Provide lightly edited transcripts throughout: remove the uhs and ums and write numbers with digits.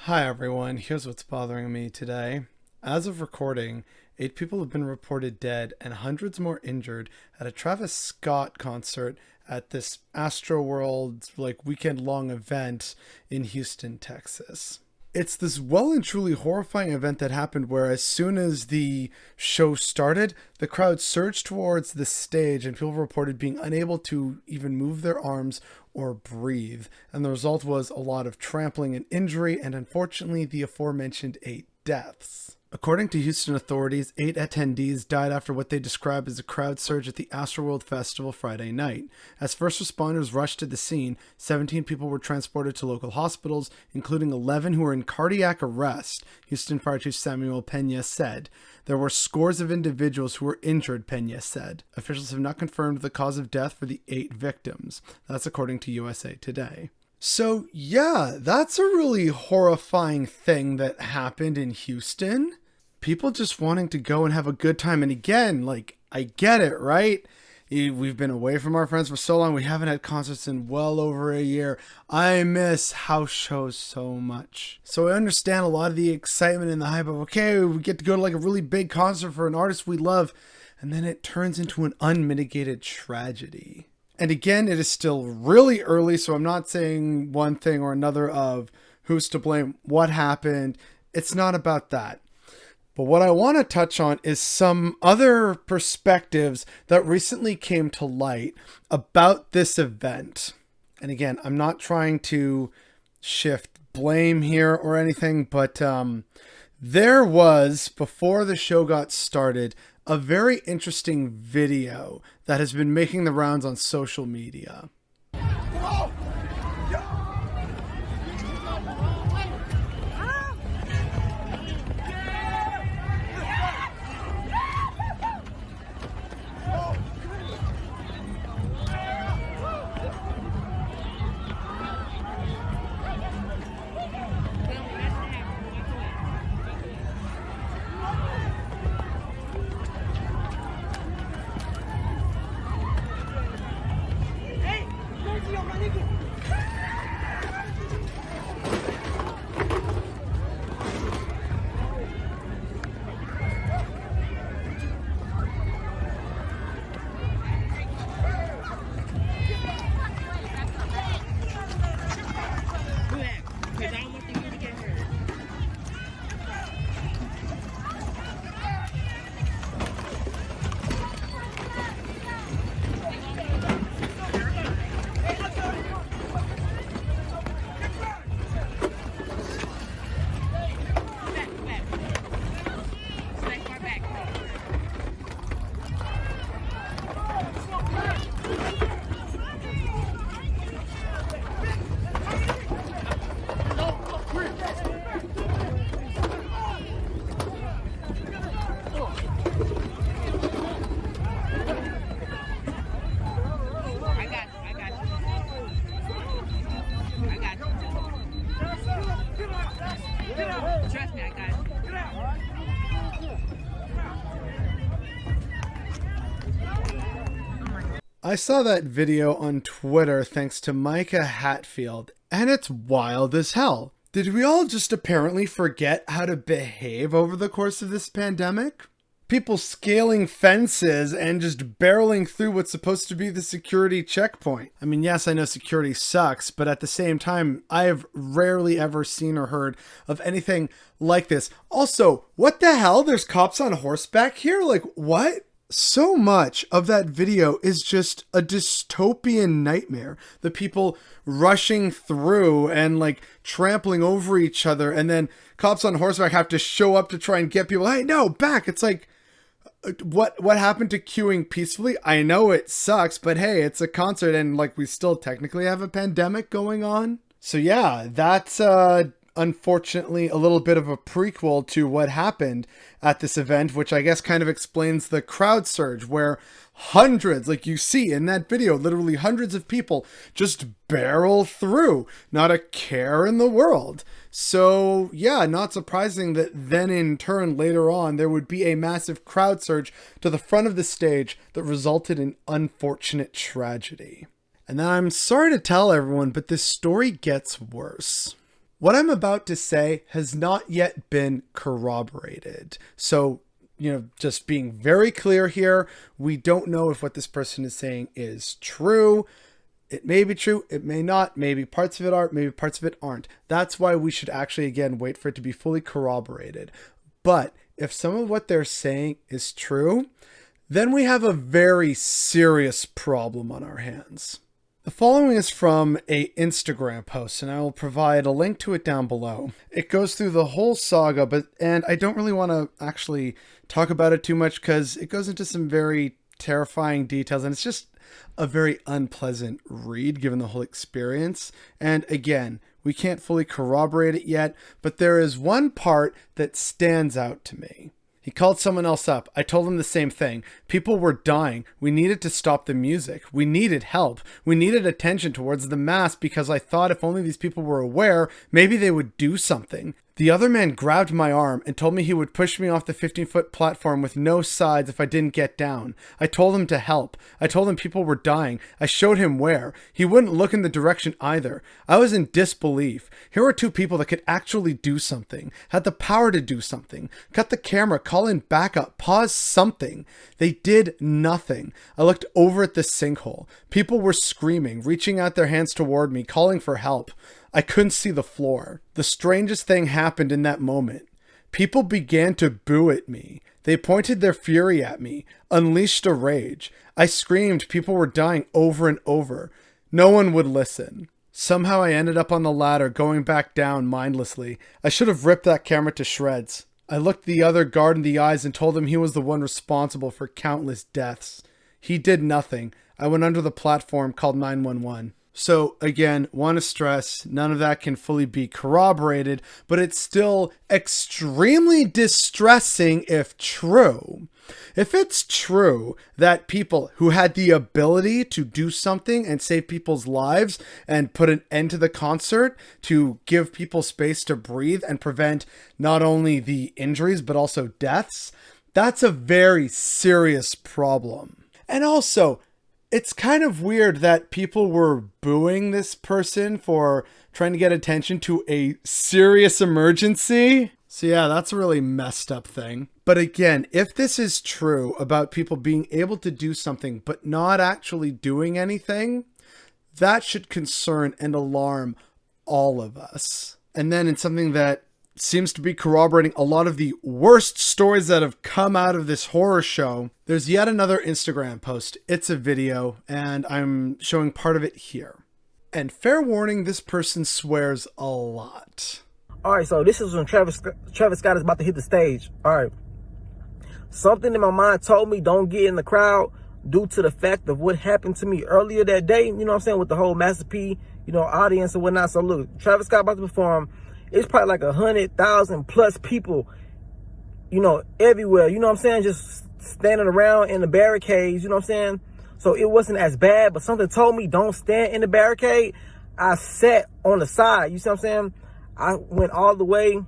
Hi everyone, here's what's bothering me today. As of recording, 8 people have been reported dead and hundreds more injured at a Travis Scott concert at this Astroworld weekend-long event in Houston, Texas. It's this well and truly horrifying event that happened where as soon as the show started, the crowd surged towards the stage and people reported being unable to even move their arms or breathe. And the result was a lot of trampling and injury and unfortunately the aforementioned 8 deaths. According to Houston authorities, 8 attendees died after what they described as a crowd surge at the Astroworld Festival Friday night. As first responders rushed to the scene, 17 people were transported to local hospitals, including 11 who were in cardiac arrest, Houston Fire Chief Samuel Pena said. There were scores of individuals who were injured, Pena said. Officials have not confirmed the cause of death for the 8 victims. That's according to USA Today. So yeah, that's a really horrifying thing that happened in Houston. People just wanting to go and have a good time. And again, I get it, right? We've been away from our friends for so long. We haven't had concerts in well over a year. I miss house shows so much. So I understand a lot of the excitement and the hype of, okay, we get to go to a really big concert for an artist we love. And then it turns into an unmitigated tragedy. And again, it is still really early. So I'm not saying one thing or another of who's to blame, what happened. It's not about that. But what I want to touch on is some other perspectives that recently came to light about this event. And again, I'm not trying to shift blame here or anything, but there was, before the show got started, a very interesting video that has been making the rounds on social media. I saw that video on Twitter thanks to Micah Hatfield, and it's wild as hell. Did we all just apparently forget how to behave over the course of this pandemic? People scaling fences and just barreling through what's supposed to be the security checkpoint. I mean, yes, I know security sucks, but at the same time, I have rarely ever seen or heard of anything like this. Also, what the hell? There's cops on horseback here? What? So much of that video is just a dystopian nightmare. The people rushing through and trampling over each other, and then cops on horseback have to show up to try and get people. Hey, no, back. It's what happened to queuing peacefully? I know it sucks, but hey, it's a concert and we still technically have a pandemic going on. So yeah, that's unfortunately a little bit of a prequel to what happened at this event, which I guess kind of explains the crowd surge where hundreds, like you see in that video, literally hundreds of people just barrel through, not a care in the world. So yeah, not surprising that then in turn later on there would be a massive crowd surge to the front of the stage that resulted in unfortunate tragedy. And I'm sorry to tell everyone, but this story gets worse. What I'm about to say has not yet been corroborated. So, just being very clear here, we don't know if what this person is saying is true. It may be true, it may not, maybe parts of it are, maybe parts of it aren't. That's why we should actually, again, wait for it to be fully corroborated. But if some of what they're saying is true, then we have a very serious problem on our hands. The following is from an Instagram post, and I will provide a link to it down below. It goes through the whole saga, and I don't really want to actually talk about it too much because it goes into some very terrifying details, and it's just a very unpleasant read given the whole experience. And again, we can't fully corroborate it yet, but there is one part that stands out to me. He called someone else up. I told him the same thing. People were dying. We needed to stop the music. We needed help. We needed attention towards the mass because I thought if only these people were aware, maybe they would do something. The other man grabbed my arm and told me he would push me off the 15-foot platform with no sides if I didn't get down. I told him to help. I told him people were dying. I showed him where. He wouldn't look in the direction either. I was in disbelief. Here were two people that could actually do something, had the power to do something. Cut the camera, call in backup, pause something. They did nothing. I looked over at the sinkhole. People were screaming, reaching out their hands toward me, calling for help. I couldn't see the floor. The strangest thing happened in that moment. People began to boo at me. They pointed their fury at me, unleashed a rage. I screamed people were dying over and over. No one would listen. Somehow I ended up on the ladder, going back down mindlessly. I should have ripped that camera to shreds. I looked the other guard in the eyes and told him he was the one responsible for countless deaths. He did nothing. I went under the platform, called 911. So again, want to stress, none of that can fully be corroborated, but it's still extremely distressing if true. If it's true that people who had the ability to do something and save people's lives and put an end to the concert, to give people space to breathe and prevent not only the injuries but also deaths, that's a very serious problem. And also, it's kind of weird that people were booing this person for trying to get attention to a serious emergency. So yeah, that's a really messed up thing. But again, if this is true about people being able to do something but not actually doing anything, that should concern and alarm all of us. And then in something that seems to be corroborating a lot of the worst stories that have come out of this horror show, there's yet another Instagram post. It's a video, and I'm showing part of it here. And fair warning, this person swears a lot. All right, so this is when Travis Scott is about to hit the stage. All right. Something in my mind told me don't get in the crowd due to the fact of what happened to me earlier that day, you know what I'm saying, with the whole Master P, audience and whatnot. So look, Travis Scott about to perform. It's probably like 100,000 plus people, everywhere. You know what I'm saying? Just standing around in the barricades, you know what I'm saying? So it wasn't as bad, but something told me don't stand in the barricade. I sat on the side, you see what I'm saying? I went all the way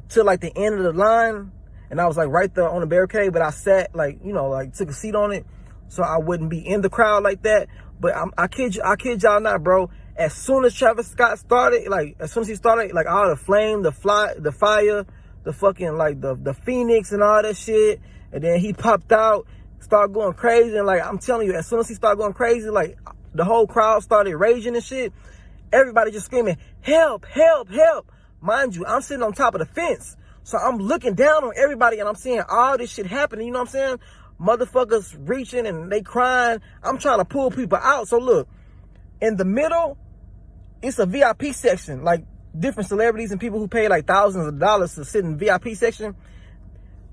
to like the end of the line, and I was like right there on the barricade, but I sat took a seat on it so I wouldn't be in the crowd like that. But I kid y'all not, bro. As soon as Travis Scott started, all the flame, the fire, the fucking, the Phoenix and all that shit, and then he popped out, started going crazy, and, I'm telling you, as soon as he started going crazy, the whole crowd started raging and shit. Everybody just screaming, help, help, help. Mind you, I'm sitting on top of the fence, so I'm looking down on everybody, and I'm seeing all this shit happening, you know what I'm saying? Motherfuckers reaching, and they crying. I'm trying to pull people out. So, look, in the middle, it's a VIP section, different celebrities and people who pay thousands of dollars to sit in the VIP section.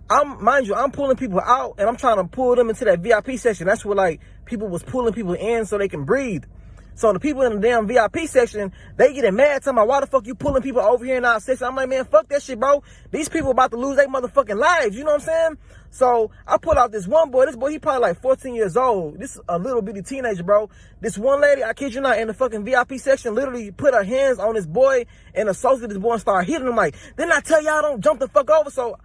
I'm pulling people out, and I'm trying to pull them into that VIP section. That's where people was pulling people in so they can breathe. So the people in the damn VIP section, they getting mad, talking about why the fuck you pulling people over here in our section. I'm like, man, fuck that shit, bro. These people about to lose their motherfucking lives, you know what I'm saying? So I pulled out this one boy. This boy, he probably 14 years old. This is a little bitty teenager, bro. This one lady, I kid you not, in the fucking VIP section, literally put her hands on this boy and assaulted this boy and started hitting him then I tell y'all don't jump the fuck over. So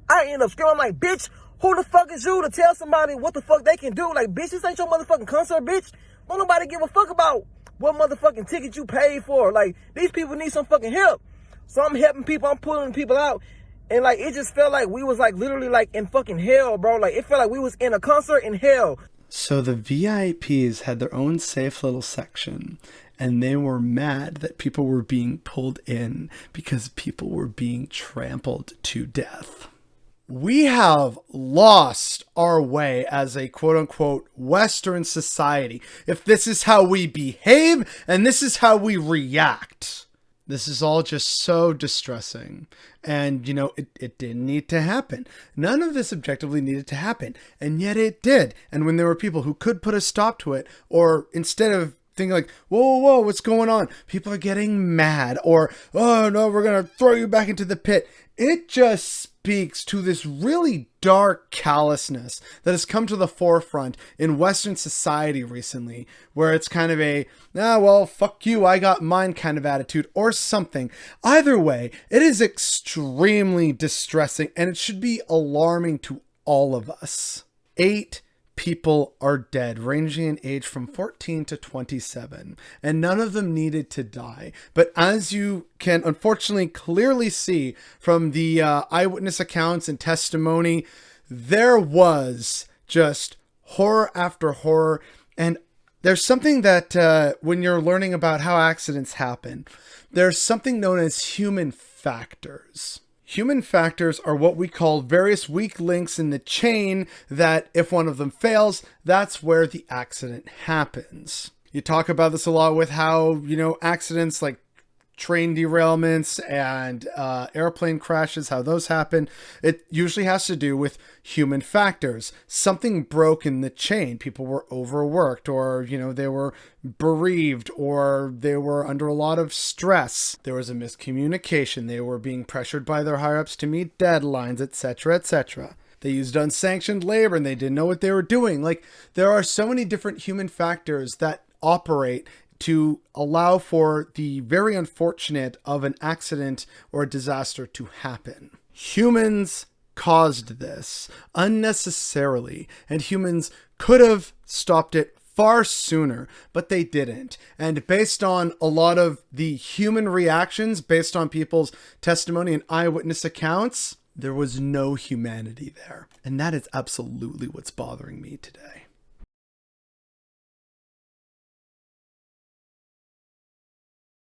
I end up screaming, bitch, who the fuck is you to tell somebody what the fuck they can do? Bitch, this ain't your motherfucking concert, bitch. Don't nobody give a fuck about what motherfucking ticket you paid for. Like, these people need some fucking help. So I'm helping people, I'm pulling people out. And like, it just felt like we was like literally like in fucking hell, bro. Like, it felt like we was in a concert in hell. So the VIPs had their own safe little section, and they were mad that people were being pulled in because people were being trampled to death. We have lost our way as a quote-unquote Western society if this is how we behave and this is how we react. This is all just so distressing. And, it didn't need to happen. None of this objectively needed to happen. And yet it did. And when there were people who could put a stop to it, or instead of thinking like, whoa, what's going on? People are getting mad, or, oh no, we're going to throw you back into the pit. It just speaks to this really dark callousness that has come to the forefront in Western society recently, where it's kind of a, well, fuck you, I got mine kind of attitude or something. Either way, it is extremely distressing, and it should be alarming to all of us. 8 people are dead, ranging in age from 14 to 27, and none of them needed to die. But as you can unfortunately clearly see from the eyewitness accounts and testimony, there was just horror after horror. And there's something that when you're learning about how accidents happen, there's something known as human factors. Human factors are what we call various weak links in the chain that if one of them fails, that's where the accident happens. You talk about this a lot with how, accidents like train derailments and airplane crashes, how those happen. It usually has to do with human factors. Something broke in the chain. People were overworked, or, they were bereaved, or they were under a lot of stress. There was a miscommunication. They were being pressured by their higher ups to meet deadlines, etc., etc. They used unsanctioned labor and they didn't know what they were doing. Like, there are so many different human factors that operate to allow for the very unfortunate of an accident or a disaster to happen. Humans caused this unnecessarily, and humans could have stopped it far sooner, but they didn't. And based on a lot of the human reactions, based on people's testimony and eyewitness accounts, there was no humanity there. And that is absolutely what's bothering me today.